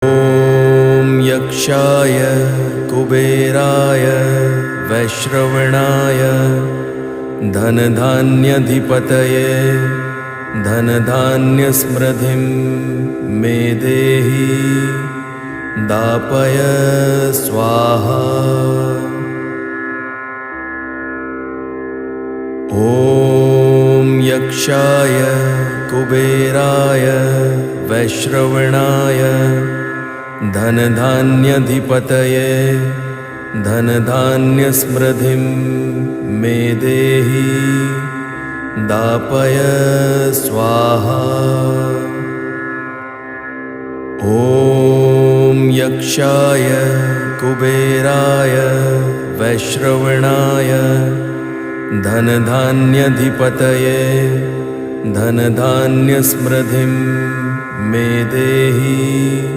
ॐ यक्षाय कुबेराय वैश्रवणाय धनधान्यधिपतये धनधान्यसमृद्धिं मे देहि दापय स्वाहा। ॐ यक्षाय कुबेराय वैश्रवणाय धनधान्यधिपतये धनधान्यसमृद्धिं मे देहि दापय स्वाहा। ॐ यक्षाय कुबेराय वैश्रवणाय धनधान्यधिपतये धनधान्यसमृद्धिं मे देहि